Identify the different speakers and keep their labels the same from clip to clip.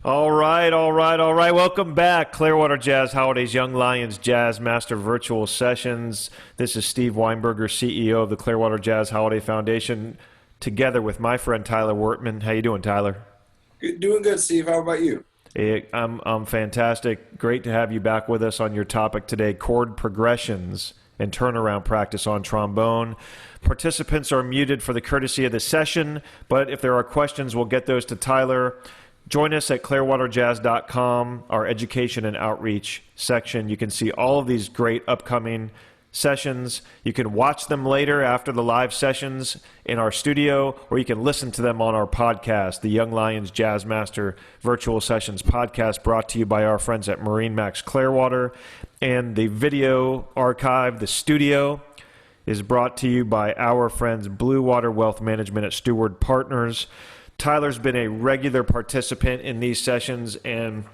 Speaker 1: All right. Welcome back. Clearwater Jazz Holiday's Young Lions Jazz Master Virtual Sessions. This is Steve Weinberger, CEO of the Clearwater Jazz Holiday Foundation, together with my friend Tyler Wertman. How you doing, Tyler?
Speaker 2: Doing good, Steve. How about you?
Speaker 1: Hey, I'm fantastic. Great to have you back with us on your topic today, chord progressions and turnaround practice on trombone. Participants are muted for the courtesy of the session, but if there are questions, we'll get those to Tyler. Join us at clearwaterjazz.com, our education and outreach section. You can see all of these great upcoming sessions. You can watch them later after the live sessions in our studio, or you can listen to them on our podcast, the Young Lions Jazz Master Virtual Sessions podcast, brought to you by our friends at Marine Max Clearwater. And the video archive, the studio, is brought to you by our friends Blue Water Wealth Management at Steward Partners. Tyler's been a regular participant in these sessions and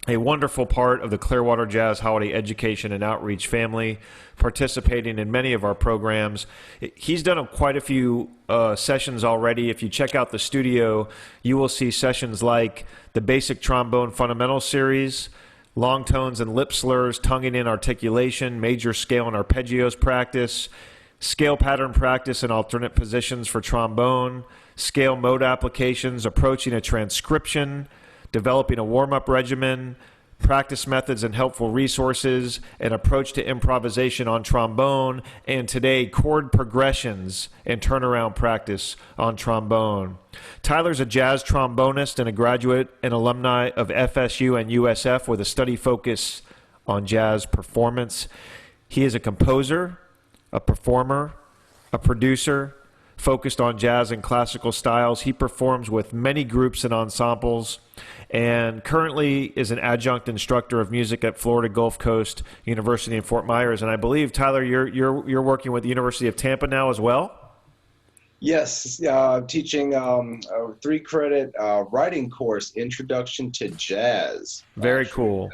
Speaker 1: a wonderful part of the Clearwater Jazz Holiday Education and Outreach family, participating in many of our programs. He's done quite a few sessions already. If you check out the studio, you will see sessions like the Basic Trombone Fundamental Series, long tones and lip slurs, tonguing in articulation, major scale and arpeggios practice, scale pattern practice and alternate positions for trombone, scale mode applications, approaching a transcription, developing a warm-up regimen, practice methods and helpful resources, an approach to improvisation on trombone, and today, chord progressions and turnaround practice on trombone. Tyler's a jazz trombonist and a graduate and alumni of FSU and USF with a study focus on jazz performance. He is a composer, a performer, a producer, focused on jazz and classical styles. He performs with many groups and ensembles and currently is an adjunct instructor of music at Florida Gulf Coast University in Fort Myers. And I believe, Tyler, you're working with the University of Tampa now as well?
Speaker 2: Yes, I'm teaching a 3-credit writing course, Introduction to Jazz.
Speaker 1: Very cool.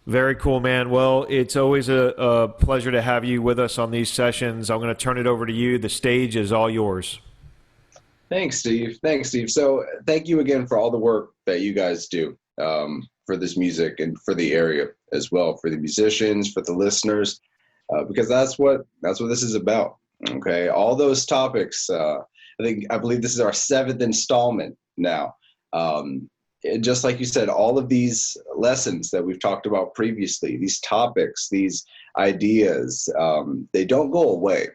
Speaker 1: Very cool, man. Well, it's always a pleasure to have you with us on these sessions. I'm going to turn it over to you. The stage is all yours.
Speaker 2: Thanks, Steve. So thank you again for all the work that you guys do for this music and for the area as well, for the musicians, for the listeners, because that's what this is about. Okay, all those topics. I believe this is our 7th installment now. Just like you said, all of these lessons that we've talked about previously, these topics, these ideas, they don't go away.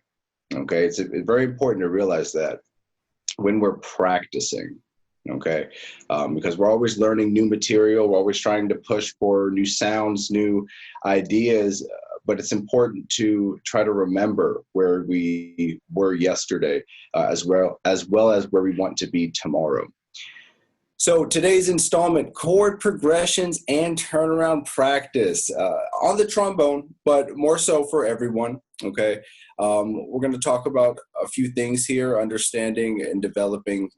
Speaker 2: Okay, it's very important to realize that when we're practicing, okay, because we're always learning new material, we're always trying to push for new sounds, new ideas, but it's important to try to remember where we were yesterday, as well as where we want to be tomorrow. So today's installment, chord progressions and turnaround practice on the trombone, but more so for everyone, okay? We're going to talk about a few things here, understanding and developing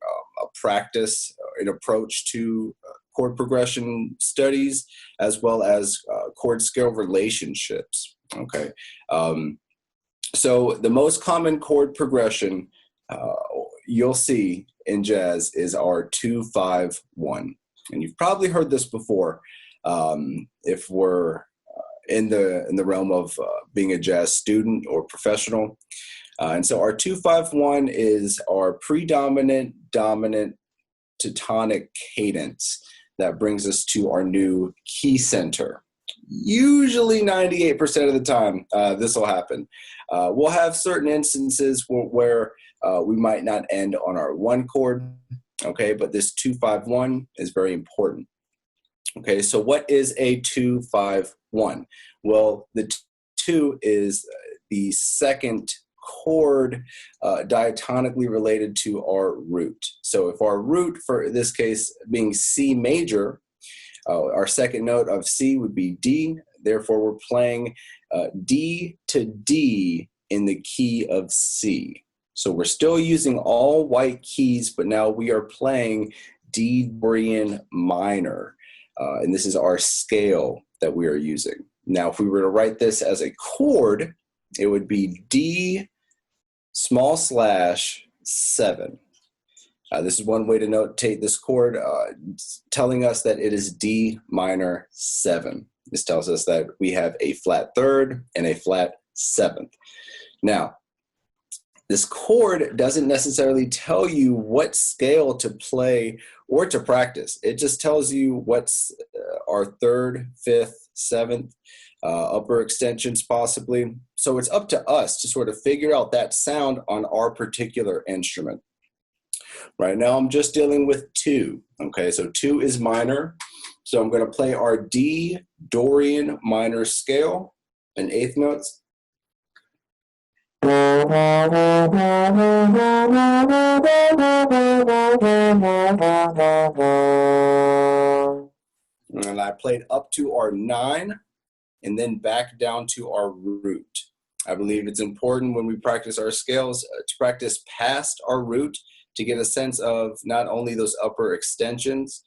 Speaker 2: a practice, an approach to chord progression studies, as well as chord scale relationships, okay? So the most common chord progression you'll see in jazz is our 2-5-1, and you've probably heard this before if we're in the realm of being a jazz student or professional. And so our 2-5-1 is our predominant dominant tonic cadence that brings us to our new key center. Usually 98% of the time this will happen. We'll have certain instances where we might not end on our 1 chord, okay, but this 2-5-1 is very important. Okay, so what is a 2-5-1? Well, the 2 is the second chord diatonically related to our root. So if our root, for this case being C major, our second note of C would be D. Therefore, we're playing D to D in the key of C. So we're still using all white keys, but now we are playing D Dorian minor. And this is our scale that we are using. Now, if we were to write this as a chord, it would be D small slash 7. This is one way to notate this chord, telling us that it is D minor 7. This tells us that we have a flat third and a flat 7th. Now, this chord doesn't necessarily tell you what scale to play or to practice. It just tells you what's our 3rd, 5th, 7th, upper extensions possibly. So it's up to us to sort of figure out that sound on our particular instrument. Right now I'm just dealing with 2. Okay, so 2 is minor. So I'm going to play our D Dorian minor scale in 8th notes. And I played up to our 9 and then back down to our root. I believe it's important when we practice our scales to practice past our root to get a sense of not only those upper extensions,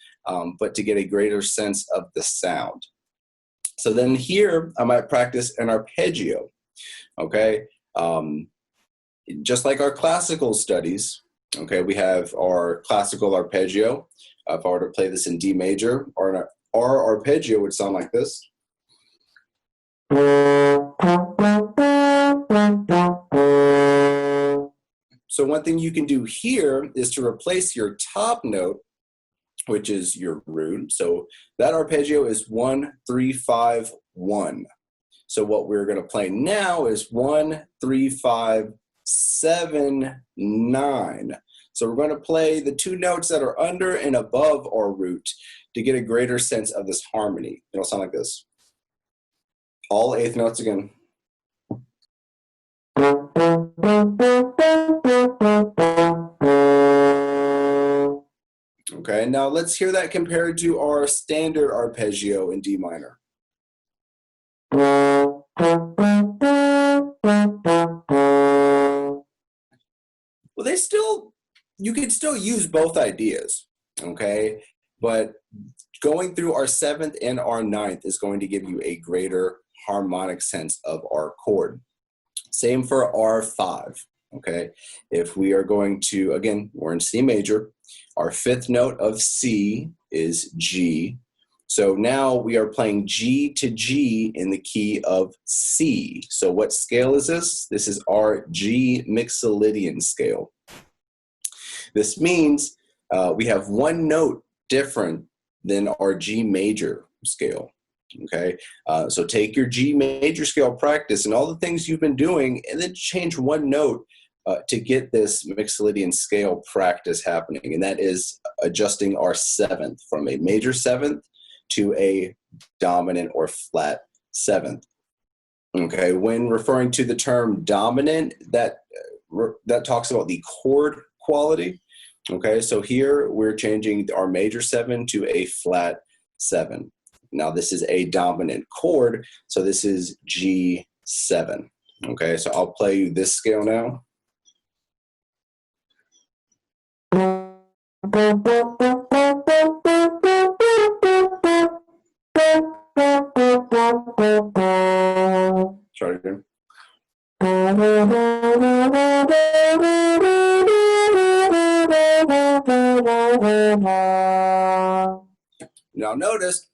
Speaker 2: but to get a greater sense of the sound. So then here I might practice an arpeggio, okay? Just like our classical studies, okay, we have our classical arpeggio. If I were to play this in D major, our arpeggio would sound like this. So one thing you can do here is to replace your top note, which is your root. So that arpeggio is 1, 3, 5, 1. So what we're going to play now is 1, 3, 5, 7, 9. So we're going to play the 2 notes that are under and above our root to get a greater sense of this harmony. It'll sound like this. All 8th notes again. Okay, now let's hear that compared to our standard arpeggio in D minor. Well, you could still use both ideas, okay? But going through our 7th and our 9th is going to give you a greater harmonic sense of our chord. Same for R5, okay? If we are going to, again, we're in C major. Our 5th note of C is G. So now we are playing G to G in the key of C. So what scale is this? This is our G Mixolydian scale. This means we have 1 note different than our G major scale. Okay, so take your G major scale practice and all the things you've been doing and then change 1 note to get this Mixolydian scale practice happening. And that is adjusting our 7th from a major 7th to a dominant or flat 7th. Okay, when referring to the term dominant, that talks about the chord quality. Okay, so here we're changing our major 7 to a flat 7. Now this is a dominant chord, so this is G7. Okay, so I'll play you this scale now. Try it again. Now notice,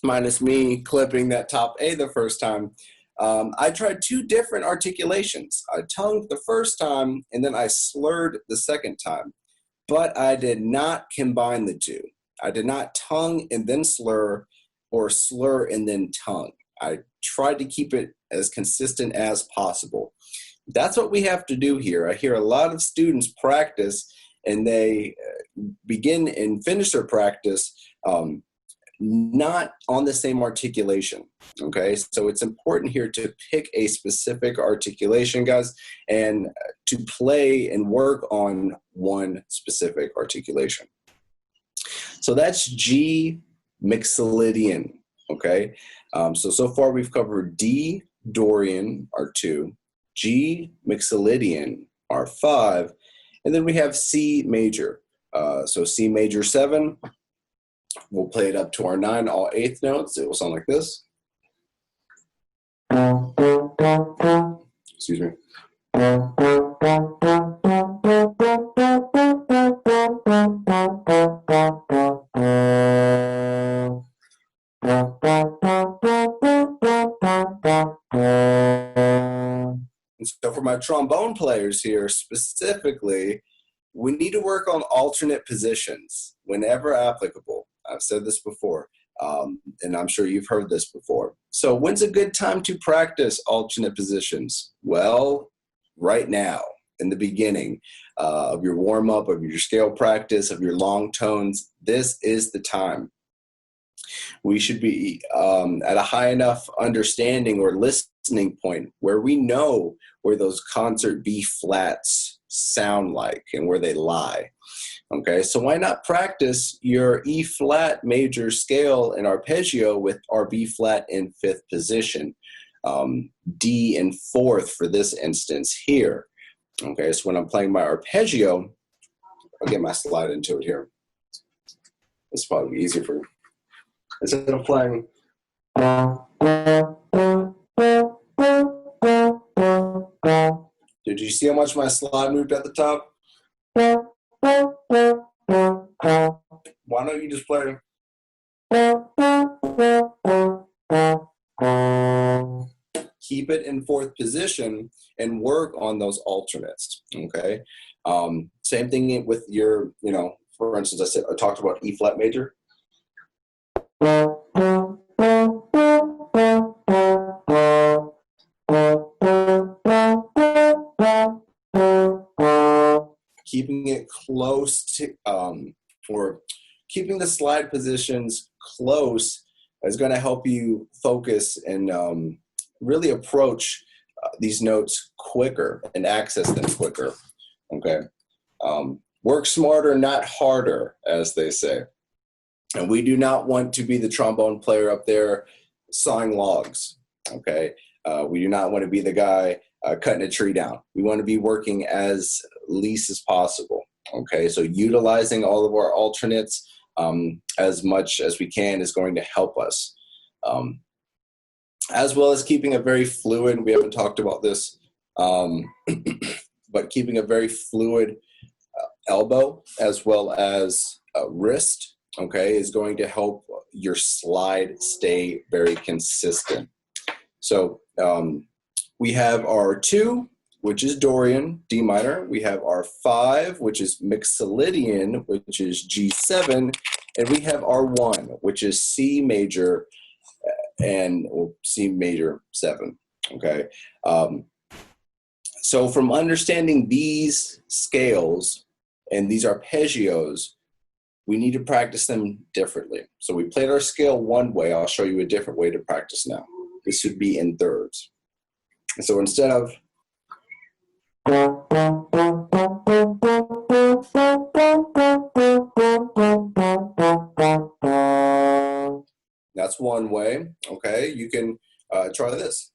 Speaker 2: minus me clipping that top A the first time, I tried 2 different articulations. I tongued the first time and then I slurred the second time, but I did not combine the 2. I did not tongue and then slur or slur and then tongue. I tried to keep it as consistent as possible. That's what we have to do here. I hear a lot of students practice and they begin and finish their practice not on the same articulation, okay? So it's important here to pick a specific articulation, guys, and to play and work on one specific articulation. So that's G Mixolydian, okay? So far we've covered D Dorian, R2, G Mixolydian, R5, and then we have C major. So C major 7, we'll play it up to our 9, all 8th notes. It will sound like this. Excuse me. And so for my trombone players here specifically, we need to work on alternate positions whenever applicable. I've said this before, and I'm sure you've heard this before. So when's a good time to practice alternate positions? Well, right now, in the beginning of your warm-up, of your scale practice, of your long tones, this is the time. We should be at a high enough understanding or listening point where we know where those concert B flats sound like and where they lie. Okay, so why not practice your E flat major scale and arpeggio with our B flat in fifth position, D in fourth for this instance here. Okay, so when I'm playing my arpeggio, I'll get my slide into it here. It's probably easier for you. Instead of playing, did you see how much my slide moved at the top? Why don't you just play? Keep it in fourth position and work on those alternates, okay? Same thing with your, for instance, I talked about E flat major. Keeping it close to, or keeping the slide positions close is going to help you focus and really approach these notes quicker and access them quicker, okay? Work smarter, not harder, as they say. And we do not want to be the trombone player up there sawing logs, okay? We do not want to be the guy cutting a tree down. We want to be working as least as possible, okay? So utilizing all of our alternates as much as we can is going to help us. As well as keeping a very fluid, we haven't talked about this, but keeping a very fluid elbow as well as wrist, okay, is going to help your slide stay very consistent. So we have our 2, which is Dorian, D minor. We have our 5, which is Mixolydian, which is G7. And we have our 1, which is C major and C major 7, okay? So from understanding these scales and these arpeggios, we need to practice them differently. So we played our scale one way. I'll show you a different way to practice now. This would be in thirds. So instead of that's one way, okay? You can try this.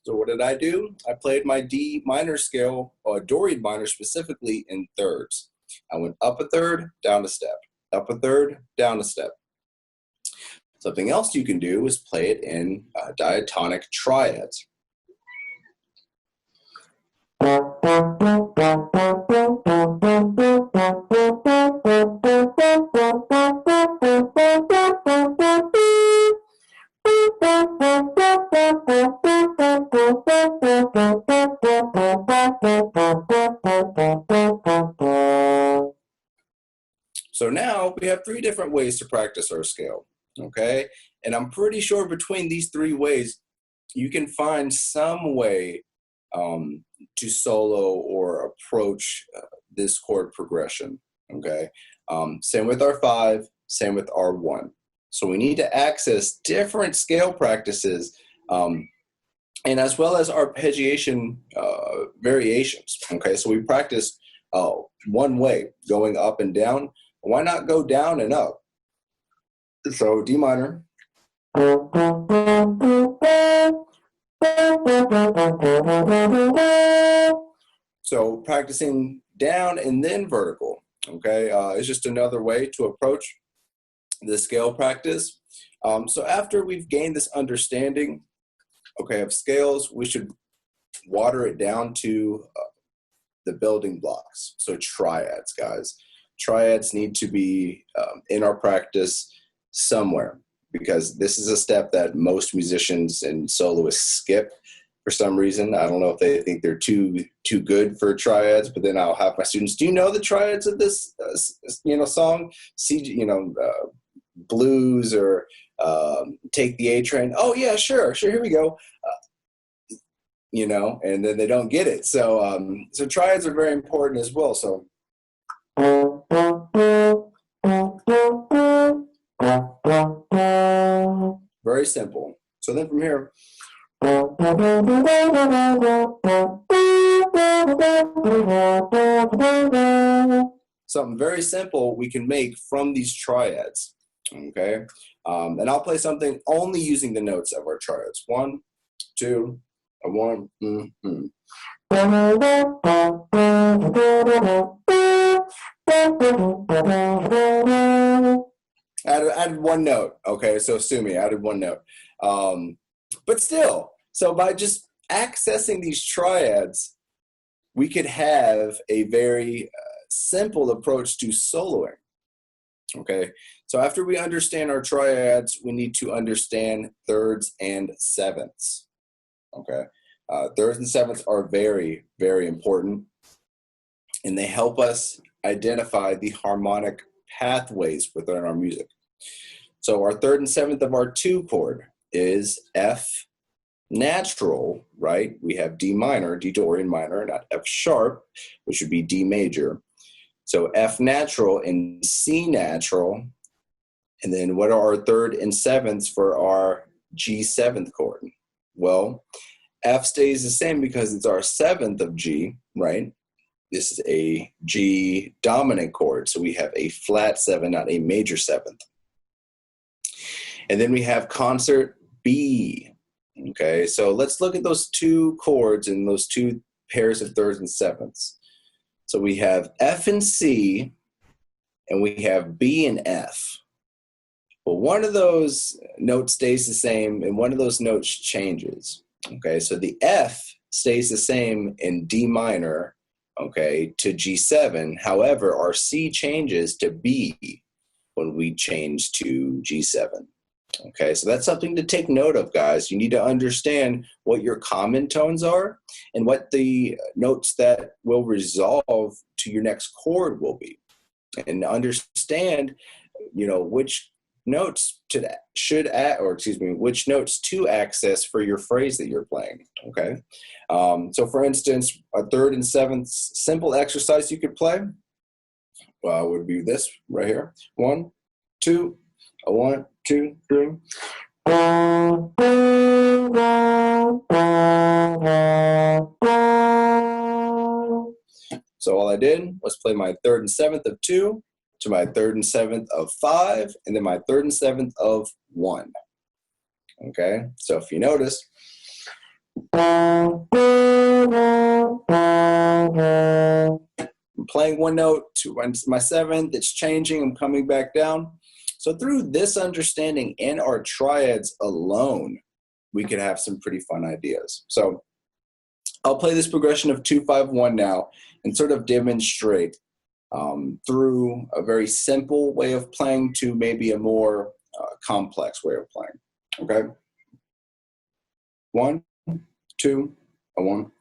Speaker 2: So what did I do? I played my D minor scale, or Dorian minor specifically, in thirds. I went up a third, down a step, up a third, down a step. Something else you can do is play it in diatonic triads. So now we have 3 different ways to practice our scale, okay? And I'm pretty sure between these 3 ways, you can find some way to solo or approach this chord progression, okay? Same with our 5, same with our 1. So we need to access different scale practices and as well as arpeggiation variations, okay? So we practice one way, going up and down. Why not go down and up? So D minor. So practicing down and then vertical, okay, is just another way to approach the scale practice. So after we've gained this understanding, okay, of scales, we should water it down to the building blocks. So triads, guys. Triads need to be in our practice somewhere, because this is a step that most musicians and soloists skip for some reason. I don't know if they think they're too good for triads, but then I'll have my students, do you know the triads of this song? Blues or Take the A Train. Oh yeah, sure, here we go. And then they don't get it. So triads are very important as well. So very simple. So then from here, something very simple we can make from these triads. Okay, and I'll play something only using the notes of our triads. 1, 2, a 1. Added one note. Okay, so sue me. Added one note. But still, so by just accessing these triads, we could have a very simple approach to soloing. Okay, so after we understand our triads, we need to understand thirds and sevenths. Okay, thirds and sevenths are very, very important, and they help us identify the harmonic pathways within our music. So our third and seventh of our 2 chord is F natural, right? We have D minor, D Dorian minor, not F sharp, which would be D major. So F natural and C natural. And then what are our third and sevenths for our G seventh chord? Well, F stays the same because it's our seventh of G, right? This is a G dominant chord. So we have a flat 7, not a major 7th. And then we have concert B. Okay, so let's look at those 2 chords and those 2 pairs of thirds and sevenths. So we have F and C, and we have B and F. Well, one of those notes stays the same, and one of those notes changes. Okay, so the F stays the same in D minor, okay, to G7. However, our C changes to B when we change to G7. Okay, so that's something to take note of, guys. You need to understand what your common tones are and what the notes that will resolve to your next chord will be. And understand, which notes which notes to access for your phrase that you're playing, okay? So for instance, a third and seventh simple exercise you could play would be this right here. 1, 2, a 1, 2, 3. So all I did was play my third and seventh of 2 to my third and seventh of 5, and then my third and seventh of 1. Okay, so if you notice, I'm playing one note to my seventh, it's changing, I'm coming back down. So through this understanding and our triads alone, we could have some pretty fun ideas. So I'll play this progression of 2-5-1 now and sort of demonstrate through a very simple way of playing to maybe a more complex way of playing. Okay? 1, 2, a 1.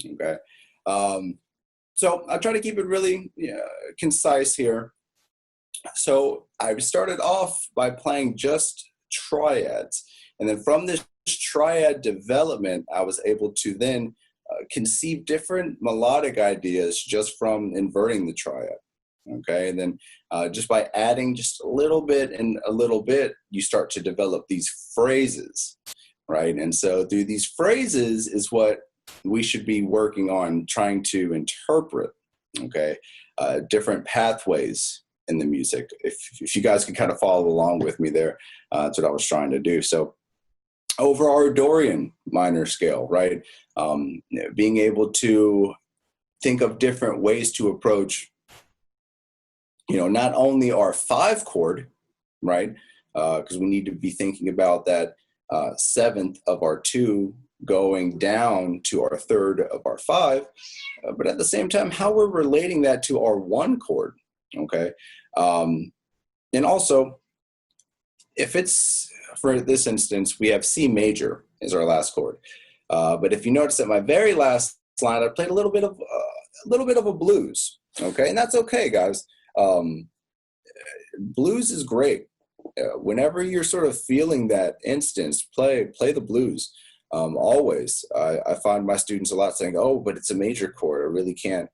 Speaker 2: Okay. So I'll try to keep it really concise here. So I started off by playing just triads. And then from this triad development, I was able to then conceive different melodic ideas just from inverting the triad. Okay. And then just by adding just a little bit and a little bit, you start to develop these phrases, right? And so through these phrases is what we should be working on trying to interpret, okay, different pathways in the music. If you guys can kind of follow along with me there, that's what I was trying to do. So over our Dorian minor scale, right, being able to think of different ways to approach, not only our 5 chord, right, because we need to be thinking about that 7th of our 2 going down to our 3rd of our 5, but at the same time, how we're relating that to our 1 chord, okay? And also, if it's, for this instance, we have C major is our last chord. But if you notice at my very last line, I played a little bit of a blues, okay? And that's okay, guys. Blues is great. Whenever you're sort of feeling that instance, play the blues. Always. I find my students a lot saying, "Oh, but it's a major chord. I can't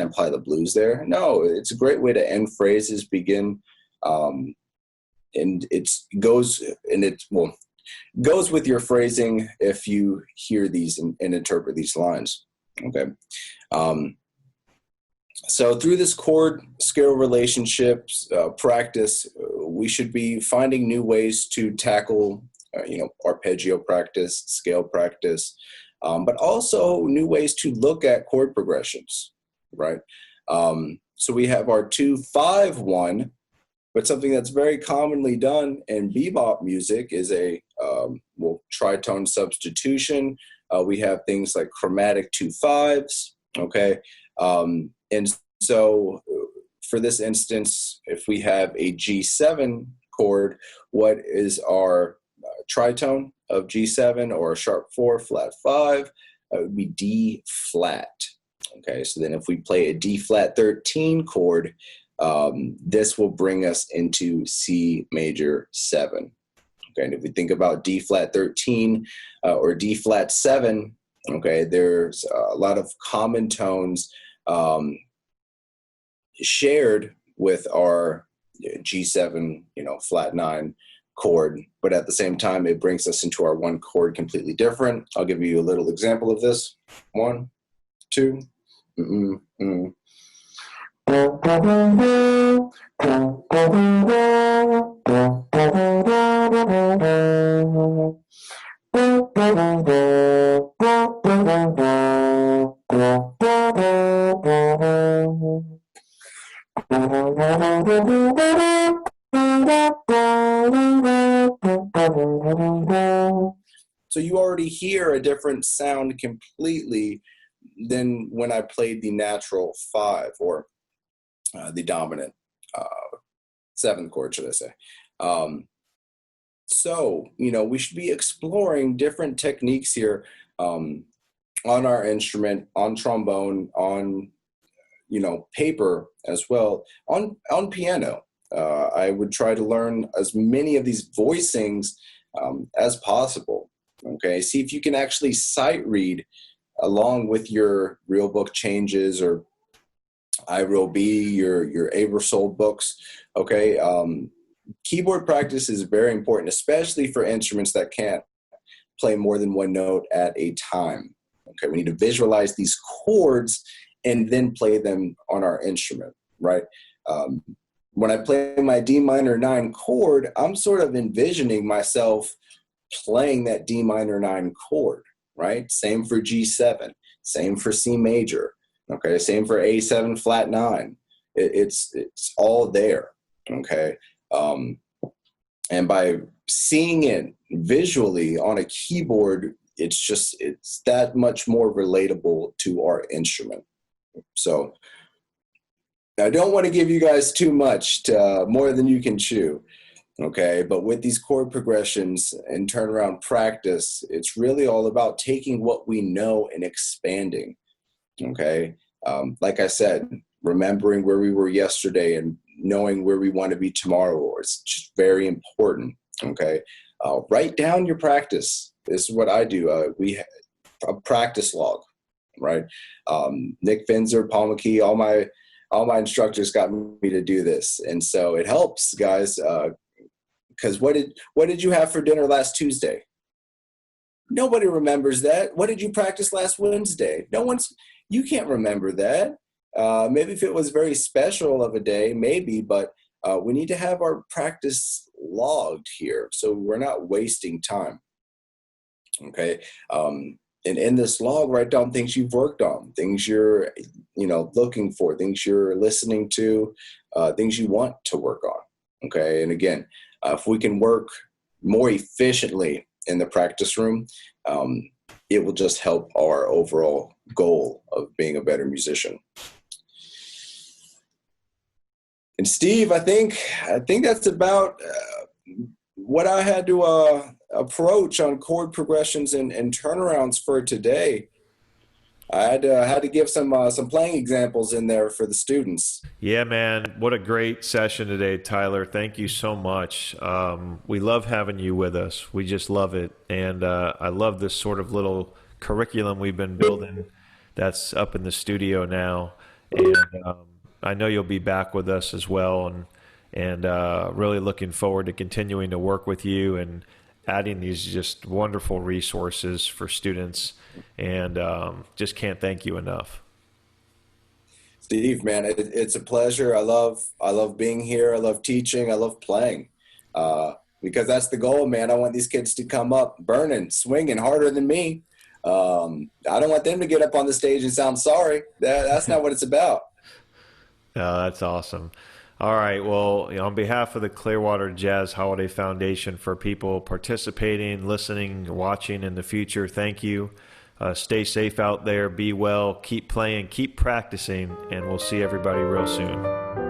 Speaker 2: imply the blues there." No, it's a great way to end phrases, begin, and goes with your phrasing if you hear these and interpret these lines. Okay. So through this chord scale relationships practice, we should be finding new ways to tackle, arpeggio practice, scale practice, but also new ways to look at chord progressions, right? So we have our 2-5-1, but something that's very commonly done in bebop music is a tritone substitution. We have things like chromatic 2-5s, okay? And so for this instance, if we have a G7 chord, what is our tritone of G7, or a sharp 4, flat 5? It would be D flat. Okay, so then if we play a D flat 13 chord, this will bring us into C major 7. Okay, and if we think about D flat 13 or D flat 7, okay, there's a lot of common tones shared with our G7, flat 9 chord, but at the same time, it brings us into our 1 chord completely different. I'll give you a little example of this. 1, 2. So you already hear a different sound completely than when I played the natural 5, or the dominant 7th chord, should I say. So, we should be exploring different techniques here on our instrument, on trombone, on, paper as well, on piano. I would try to learn as many of these voicings as possible. Okay, see if you can actually sight read along with your real book changes, or iRealB, your Aebersold books. Okay, keyboard practice is very important, especially for instruments that can't play more than 1 note at a time. Okay, we need to visualize these chords and then play them on our instrument, right? When I play my D minor 9 chord, I'm sort of envisioning myself playing that D minor 9 chord, right? Same for G7, same for C major, okay? Same for A7 flat 9. It's all there, okay? And by seeing it visually on a keyboard, it's that much more relatable to our instrument. So I don't want to give you guys too much, more than you can chew. Okay, but with these chord progressions and turnaround practice, it's really all about taking what we know and expanding. Okay, like I said, remembering where we were yesterday and knowing where we want to be tomorrow is just very important. Okay, write down your practice. This is what I do. We have a practice log, right? Nick Finzer, Paul McKee, all my instructors got me to do this, and so it helps, guys. Because what did you have for dinner last Tuesday? Nobody remembers that. What did you practice last Wednesday? You can't remember that. Maybe if it was very special of a day, maybe, but we need to have our practice logged here so we're not wasting time. Okay. And in this log, write down things you've worked on, things you're, looking for, things you're listening to, things you want to work on. Okay. And again, if we can work more efficiently in the practice room, it will just help our overall goal of being a better musician. And Steve, I think that's about what I had to approach on chord progressions and turnarounds for today. I had to give some playing examples in there for the students.
Speaker 1: Yeah, man. What a great session today, Tyler. Thank you so much. We love having you with us. We just love it. And I love this sort of little curriculum we've been building that's up in the studio now. And I know you'll be back with us as well. And really looking forward to continuing to work with you and adding these just wonderful resources for students, and just can't thank you enough.
Speaker 2: Steve, man, it's a pleasure. I love being here. I love teaching. I love playing, because that's the goal, man. I want these kids to come up burning, swinging harder than me. I don't want them to get up on the stage and sound sorry. That's not what it's about.
Speaker 1: That's awesome. All right. Well, on behalf of the Clearwater Jazz Holiday Foundation, for people participating, listening, watching in the future, thank you. Stay safe out there. Be well. Keep playing. Keep practicing. And we'll see everybody real soon.